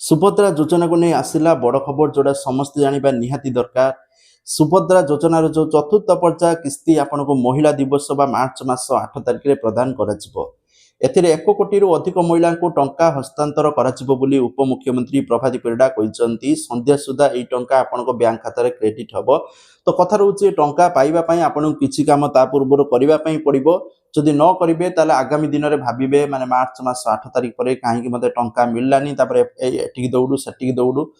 सुभद्रा योजना को नहीं आसला बड़ खबर जोड़ा समस्त जाना निहाती दरकार। सुभद्रा योजनार जो चतुर्थ पर्याय किस्ती आपन को महिला दिवस बा मार्च मास 8 तारिख में प्रदान कर 1 कोटी अधिक महिला को टंका हस्तांतर कर उपमुख्यमंत्री प्रभाती परिडा कहते संध्या सुधा यही टंका आपण बैंक खाता क्रेडिट हम। तो कथा रोचे टंका पाइबापी आपन किसी कम ता पूर्व करने पड़ो। जदि न करेंगे ताले आगामी दिन में भावे माने मार्च मास 8 तारिख पर कहीं मत टंका मिललानी एटिक दौड़ू सेटिक दौड़ू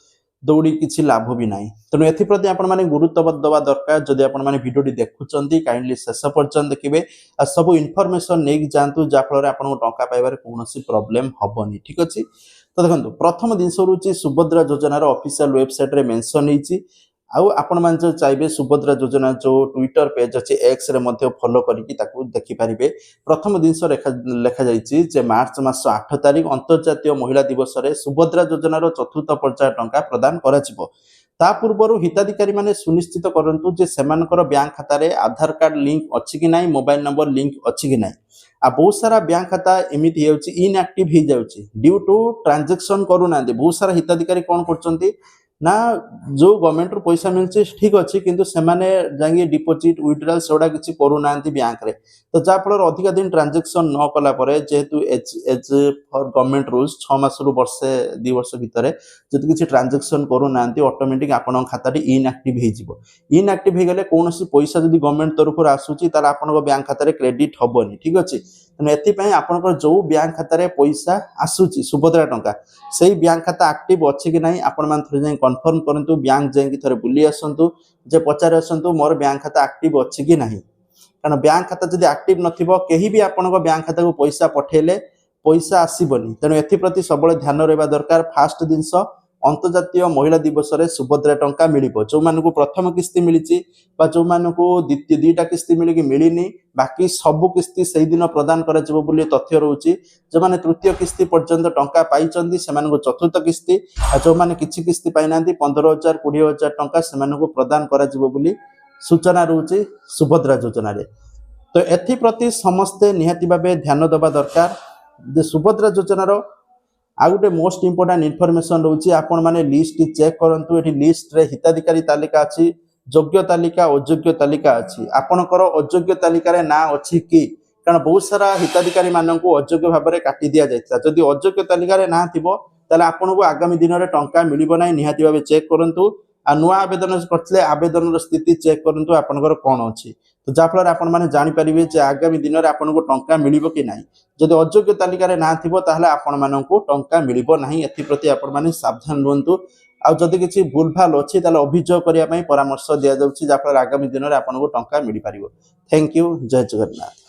दौड़ी किसी लाभ भी ना। तेणु एप्रति आपण मैंने गुरुत्व दवा दरकार। जदि आपण मैंने भिडियो देखुंत काइंडली शेष पर्यंत देखिए आ सब इनफॉरमेशन नहीं जातु जहाँफल आपको टंका पाइबार कौन प्रॉब्लम हेनी। ठीक अच्छे। तो देखो प्रथम जिनस रोचे सुभद्रा योजनार ऑफिशियल वेबसाइट रे मेंशन होती। आपण मान जो चाहिए सुभद्रा योजना जो ट्विटर पेज अच्छे एक्स रे मध्य फॉलो करके देखिपारे। प्रथम जिनस लिखा जाइए मार्च मास 8 तारिख अंतर्जातीय महिला दिवस रे सुभद्रा योजनार चतुर्थ पर्याय टंका प्रदान करा ता पूर्व हिताधिकारी माने सुनिश्चित करंतु जे सेमानकर बैंक खाता रे आधार कार्ड लिंक अच्छी कि नहीं मोबाइल नंबर लिंक अच्छी कि नहीं। आ बहुत सारा बैंक खाता एमती इनएक्टिव हो जाउची ड्यू टू ट्रांजैक्शन करूना। बहुत सारा हिताधिकारी कौन करचंती ना जो गवर्नमेंट रू पैसा मिलছে ठीक अच्छे किंतु सेमाने जांगे डिपोजिट विड्रॉल सेडा किसी करूना बैंक रे। तो जा फल अधिक दिन ट्रांजैक्शन न कला परे जेहेतु एज फॉर गवर्नमेंट रूल्स 6 मास रु वर्षे 2 वर्ष भितर जदि किसी ट्रांजैक्शन करूना ऑटोमेटिक आपण खाता इनएक्टिव हो इनएक्टिव हो गले कौन पैसा जदि गवर्नमेंट तरफ आसूची तार आपण बैंक खाता क्रेडिट हेनी। ठीक अच्छे। तेणु एपाई आपंकर जो बैंक खाता पैसा आसूची सुभद्रा टंका से बैंक खाता एक्टिव अच्छे कि नहीं आपण मान थोड़े जाए कन्फर्म करंतु बैंक जाइए थे बुली आसतु जे पचारे आसतु मोर बैंक खाता एक्टिव अच्छे कि नहीं। कारण बैंक खाता जब एक्टिव नथिबो केही भी आपण बैंक खाता को पैसा पठेले पैसा आसीबनी। तेणु एप्रति सब ध्यान रहा दरकार। फास्ट जिनस अंतर्जातीय महिला दिवस रे सुभद्रा टंका मिलिबो जो मानकु प्रथम किस्ती मिलिची बा जो मानकु द्वितीय दुईटा किस्ती मिलिकी मिलिनी बाकी सबु किस्ती सही दिन प्रदान करा जिवो बोली तथ्य रहउची। जो माने तृतीय किस्ती पर्यंत टंका पाइचंदी सेमानकु चतुर्थ किस्ती आ जो माने किछि किस्ती पाइनांती 15,000 20,000 टंका सेमानकु प्रदान करा जिवो बोली सूचना रहउची सुभद्रा योजना रे। तो एथि प्रति समस्ते निहाती भाबे ध्यान देबा दरकार। जे सुभद्रा योजनार आ गोटे मोस्ट इंपोर्टेंट इनफॉरमेशन रोचे आपण माने लिस्ट चेक करंतु। एठी लिस्ट रे हिताधिकारी तालिका अछि योग्य तालिका अयोग्य तालिका अछि। आपणकर अयोग्य तालिका रे ना अछि कि कारण बहुत सारा हिताधिकारी माननकु अयोग्य भाव में काटी दिया जायता। जदि अयोग्य तालिका रे ना थिबो ताले आपनको आगामी दिन में टंका मिलिबो नै निहाती भाबे चेक करंतु। आ नुआ आवेदन करथिले आवेदन स्थिति चेक करंतु आपणकर कोन अछि। तो जाफल आपण माने जानि परिबे जे आगामी दिन में आपनको टंका मिलिबो कि नाही। जदि अयोग्य तालिका रे ना थिबो ताहले आपण माननकु टंका मिलिबो नाही। एथि प्रति आपण माने सावधान रहंतु। आ जदि किछि भूल भाल अछि ताले अभियोग करिया पई परामर्श दिया जाउछि जाफल आगामी दिन में आपनको टंका मिलि परिबो। Thank you. जय जगन्नाथ।